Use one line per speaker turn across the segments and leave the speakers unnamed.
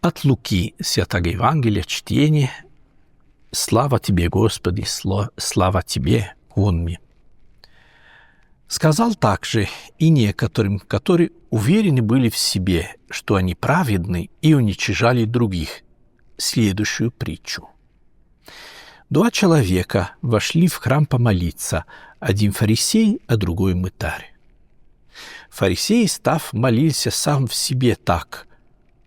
От Луки Святого Евангелия чтение. Слава Тебе, Господи, слава Тебе, онми. Сказал также и некоторым, которые уверены были в себе, что они праведны и уничижали других, следующую притчу. 2 человека вошли в храм помолиться, один фарисей, а другой мытарь. Фарисей, став, молился сам в себе так: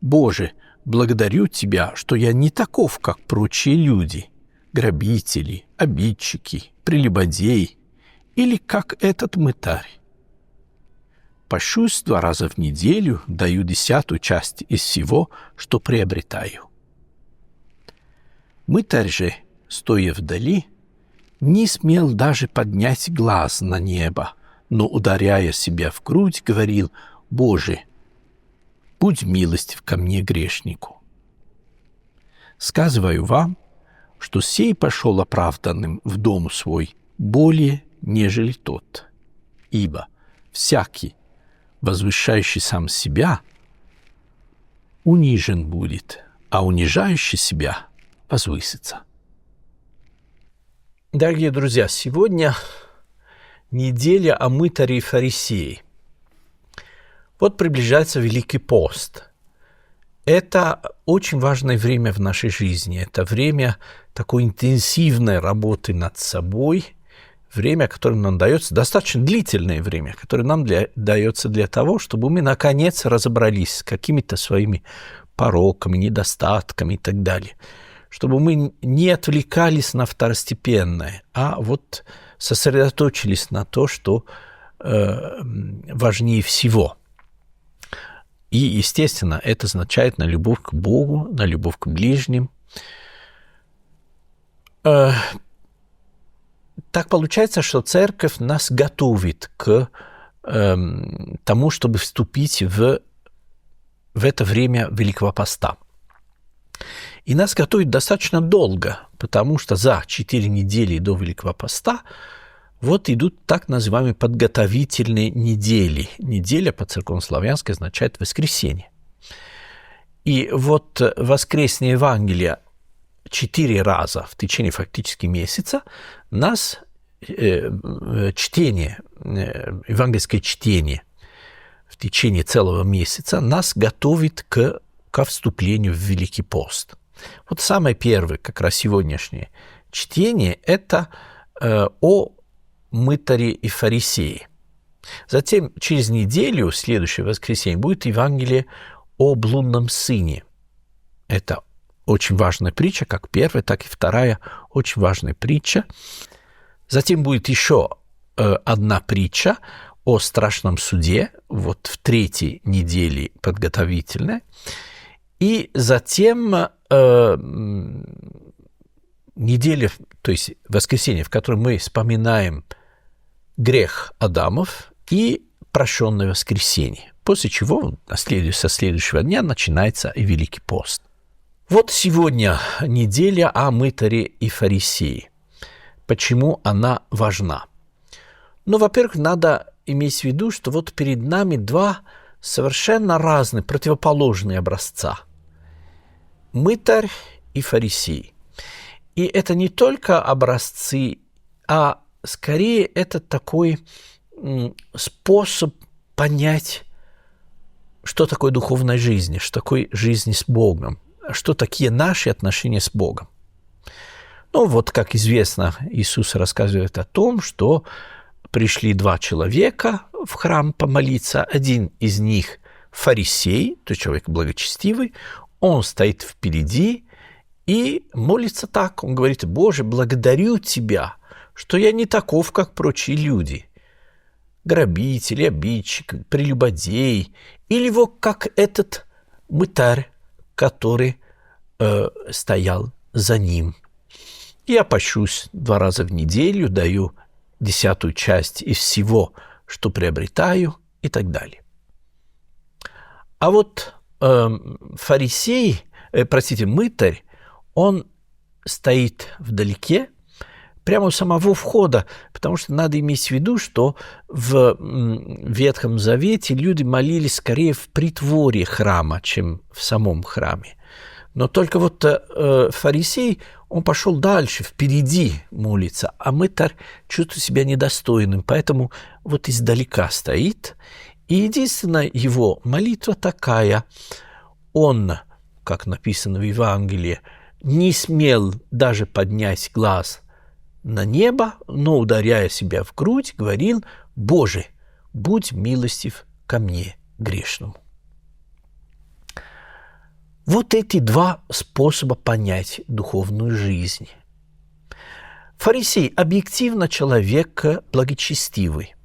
«Боже, благодарю Тебя, что я не таков, как прочие люди, грабители, обидчики, прелюбодеи, или как этот мытарь. Пощусь 2 раза в неделю, даю 10-ю часть из всего, что приобретаю». Мытарь же, стоя вдали, не смел даже поднять глаз на небо, но, ударяя себя в грудь, говорил: «Боже, будь милостив ко мне, грешнику». Сказываю вам, что сей пошел оправданным в дом свой более, нежели тот. Ибо всякий, возвышающий сам себя, унижен будет, а унижающий себя возвысится. Дорогие друзья, сегодня неделя о мытаре и фарисее. Вот приближается Великий пост. Это очень важное время в нашей жизни. Это время такой интенсивной работы над собой, время, которое нам дается, достаточно длительное время, которое нам дается для того, чтобы мы наконец разобрались с какими-то своими пороками, недостатками и так далее. Чтобы мы не отвлекались на второстепенное, а вот сосредоточились на то, что важнее всего. И, естественно, это означает на любовь к Богу, на любовь к ближним. Так получается, что церковь нас готовит к тому, чтобы вступить в это время Великого Поста. И нас готовит достаточно долго, потому что за 4 недели до Великого Поста вот идут так называемые подготовительные недели. Неделя по-церковнославянски означает воскресенье. И вот воскресное Евангелие 4 раза в течение фактически месяца нас евангельское чтение в течение целого месяца нас готовит ко вступлению в Великий пост. Вот самое первое, как раз сегодняшнее чтение, это о мытаре и фарисее. Затем через неделю, в следующее воскресенье, будет Евангелие о блудном сыне. Это очень важная притча, как первая, так и вторая, очень важная притча. Затем будет еще одна притча о страшном суде, вот в 3-й неделе подготовительная. И затем неделя, то есть воскресенье, в котором мы вспоминаем грех Адамов и прощенное воскресенье. После чего со следующего дня начинается и Великий пост. Вот сегодня неделя о мытаре и фарисее. Почему она важна? Ну, во-первых, надо иметь в виду, что вот перед нами 2 совершенно разные, противоположные образца. Мытарь и фарисей. И это не только образцы, а скорее это такой способ понять, что такое духовная жизнь, что такое жизнь с Богом, что такие наши отношения с Богом. Ну вот, как известно, Иисус рассказывает о том, что пришли 2 человека в храм помолиться. Один из них фарисей, то есть человек благочестивый, он стоит впереди и молится так. Он говорит: «Боже, благодарю Тебя, что я не таков, как прочие люди, грабители, обидчик, прелюбодей, или вот как этот мытарь, который стоял за ним. Я пощусь 2 раза в неделю, даю 10-ю часть из всего, что приобретаю», и так далее. А вот мытарь, он стоит вдалеке, прямо у самого входа, потому что надо иметь в виду, что в Ветхом Завете люди молились скорее в притворе храма, чем в самом храме. Но только вот фарисей, он пошел дальше, впереди молится, а мытарь чувствует себя недостойным, поэтому вот издалека стоит. И единственная его молитва такая: он, как написано в Евангелии, не смел даже поднять глаз на небо, но, ударяя себя в грудь, говорил: «Боже, будь милостив ко мне, грешному». Вот эти два способа понять духовную жизнь. Фарисей объективно человек благочестивый.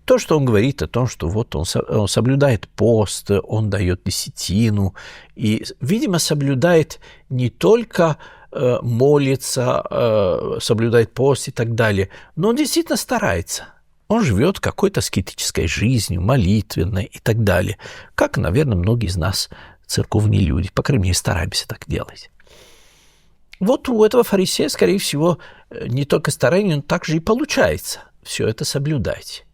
То, что он говорит о том, что вот он соблюдает пост, он дает десятину, и, видимо, соблюдает не только молится, соблюдает пост и так далее, но он действительно старается. Он живет какой-то аскетической жизнью, молитвенной и так далее, как, наверное, многие из нас церковные люди, по крайней мере, стараемся так делать. Вот у этого фарисея, скорее всего, не только старание, но также и получается все это соблюдать.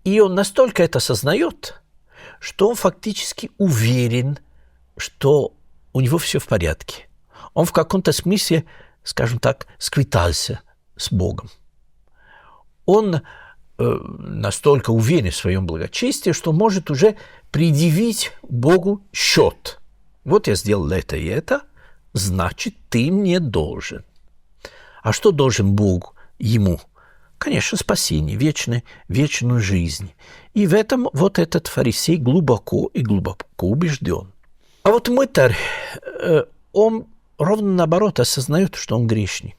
И он настолько это осознает, что он фактически уверен, что у него все в порядке. Он в каком-то смысле, скажем так, сквитался с Богом. Он настолько уверен в своем благочестии, что может уже предъявить Богу счет. Вот я сделал это и это, значит, ты мне должен. А что должен Бог ему? Конечно, спасение, вечную жизнь. И в этом вот этот фарисей глубоко убежден. А вот мытарь, он ровно наоборот осознает, что он грешник,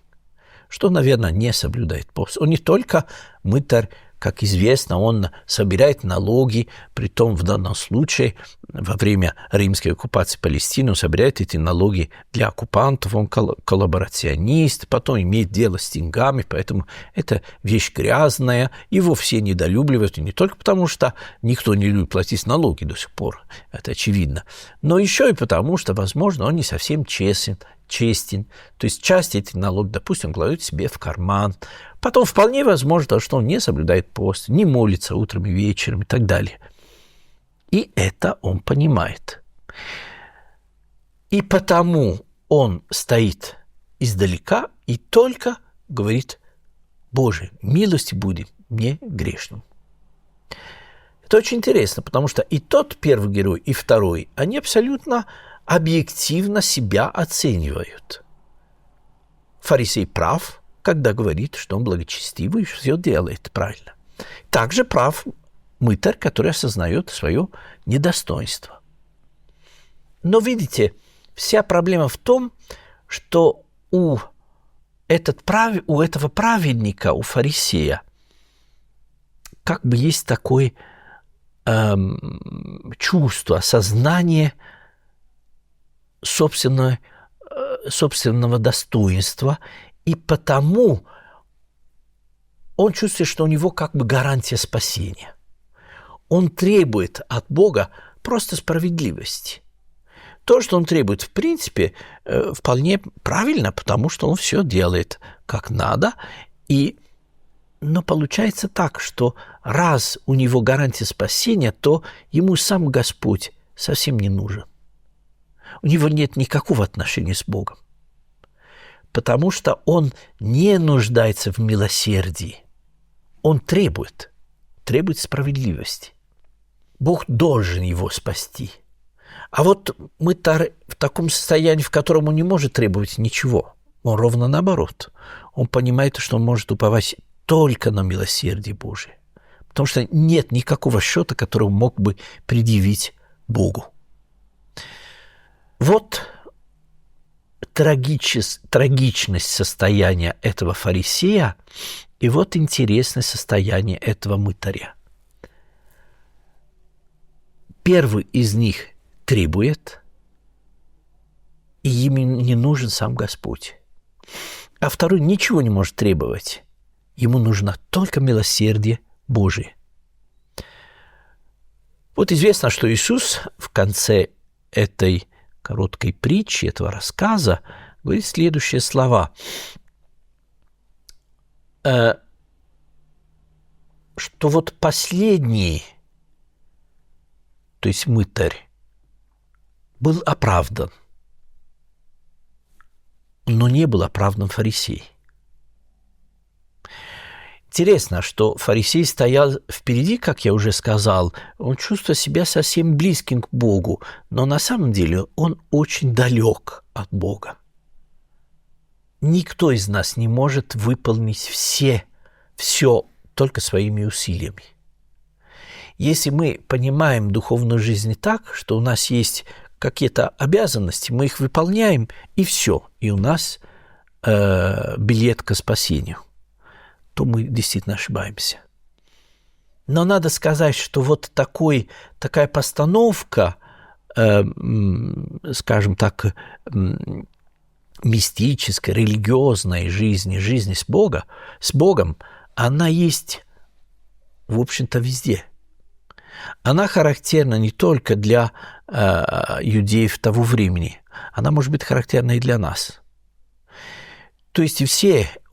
что, наверное, не соблюдает пост. Он не только мытарь, как известно, он собирает налоги, притом в данном случае во время римской оккупации Палестины он собирает эти налоги для оккупантов, он коллаборационист, потом имеет дело с деньгами, поэтому это вещь грязная, его все недолюбливают, и не только потому, что никто не любит платить налоги до сих пор, это очевидно, но еще и потому, что, возможно, он не совсем честен, то есть часть этих налогов, допустим, кладет себе в карман. Потом вполне возможно, что он не соблюдает пост, не молится утром и вечером и так далее. И это он понимает. И потому он стоит издалека и только говорит: «Боже, милости буди мне грешному». Это очень интересно, потому что и тот первый герой, и второй, они абсолютно объективно себя оценивают. Фарисей прав, когда говорит, что он благочестивый и все делает правильно. Также прав мытарь, который осознает свое недостоинство. Но видите, вся проблема в том, что у этого праведника, у фарисея, как бы есть такое чувство, сознание собственного достоинства, и потому он чувствует, что у него как бы гарантия спасения. Он требует от Бога просто справедливости. То, что он требует, в принципе, вполне правильно, потому что он все делает как надо. Но получается так, что раз у него гарантия спасения, то ему сам Господь совсем не нужен. У него нет никакого отношения с Богом, потому что он не нуждается в милосердии. Он требует справедливости. Бог должен его спасти. А вот мытарь в таком состоянии, в котором он не может требовать ничего. Он ровно наоборот. Он понимает, что он может уповать только на милосердие Божие. Потому что нет никакого счета, который он мог бы предъявить Богу. Вот трагичность состояния этого фарисея, и вот интересное состояние этого мытаря. Первый из них требует, и им не нужен сам Господь. А второй ничего не может требовать. Ему нужно только милосердие Божие. Вот известно, что Иисус в конце этой короткой притчи, этого рассказа, говорит следующие слова. что вот последний, то есть мытарь, был оправдан, но не был оправдан фарисей. Интересно, что фарисей стоял впереди, как я уже сказал, он чувствовал себя совсем близким к Богу, но на самом деле он очень далек от Бога. Никто из нас не может выполнить все только своими усилиями. Если мы понимаем духовную жизнь так, что у нас есть какие-то обязанности, мы их выполняем, и все, и у нас билет к спасению, то мы действительно ошибаемся. Но надо сказать, что вот такая постановка, скажем так, мистической, религиозной жизни с Богом, она есть, в общем-то, везде. Она характерна не только для иудеев того времени, она может быть характерна и для нас. То есть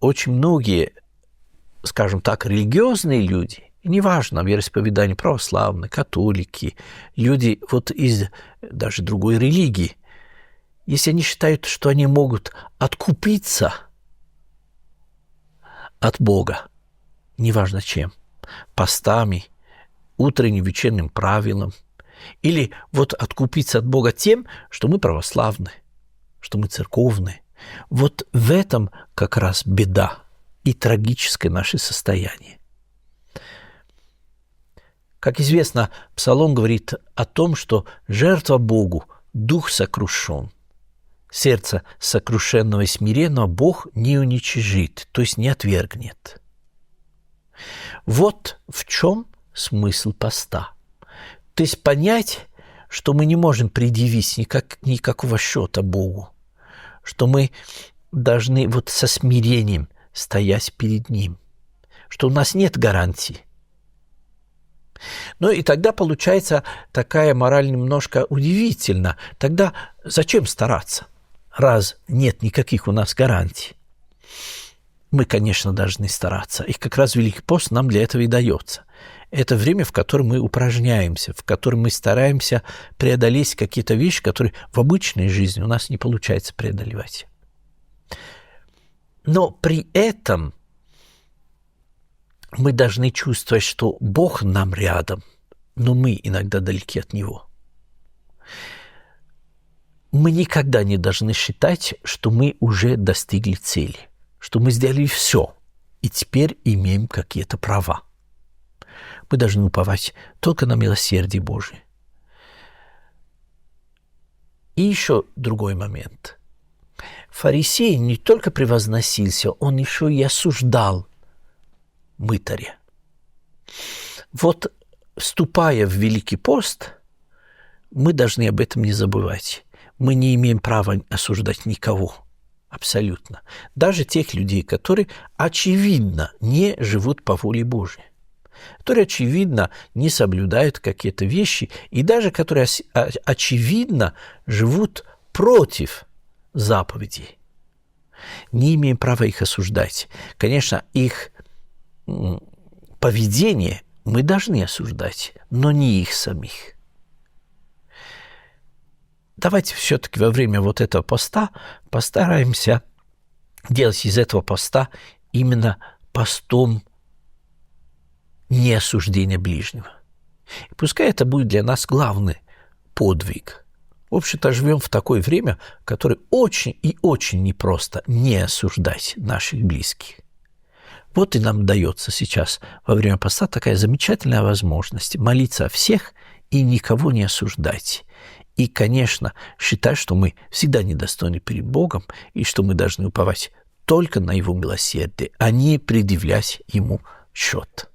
очень многие, скажем так, религиозные люди, неважно, вероисповедание православные, католики, люди вот из даже другой религии, если они считают, что они могут откупиться от Бога, неважно чем, постами, утренним, вечерним правилом, или вот откупиться от Бога тем, что мы православны, что мы церковны, вот в этом как раз беда и трагическое наше состояние. Как известно, Псалом говорит о том, что жертва Богу, дух сокрушен. Сердце сокрушенного и смиренного Бог не уничижит, то есть не отвергнет. Вот в чем смысл поста. То есть понять, что мы не можем предъявить никакого счета Богу, что мы должны вот со смирением стоять перед Ним, что у нас нет гарантии. Ну и тогда получается такая мораль немножко удивительна. Тогда зачем стараться, раз нет никаких у нас гарантий? Мы, конечно, должны стараться. И как раз Великий пост нам для этого и дается. Это время, в котором мы упражняемся, в котором мы стараемся преодолеть какие-то вещи, которые в обычной жизни у нас не получается преодолевать. Но при этом мы должны чувствовать, что Бог нам рядом, но мы иногда далеки от Него. Мы никогда не должны считать, что мы уже достигли цели, что мы сделали все, и теперь имеем какие-то права. Мы должны уповать только на милосердие Божие. И еще другой момент. Фарисей не только превозносился, он еще и осуждал мытаря. Вот, вступая в Великий пост, мы должны об этом не забывать. Мы не имеем права осуждать никого. Абсолютно. Даже тех людей, которые, очевидно, не живут по воле Божьей, которые, очевидно, не соблюдают какие-то вещи, и даже которые, очевидно, живут против заповедей. Не имеем права их осуждать. Конечно, их поведение мы должны осуждать, но не их самих. Давайте все-таки во время вот этого поста постараемся делать из этого поста именно постом неосуждения ближнего. И пускай это будет для нас главный подвиг. В общем-то, живем в такое время, которое очень и очень непросто не осуждать наших близких. Вот и нам дается сейчас во время поста такая замечательная возможность молиться о всех и никого не осуждать. И, конечно, считать, что мы всегда недостойны перед Богом и что мы должны уповать только на Его милосердие, а не предъявлять Ему счет.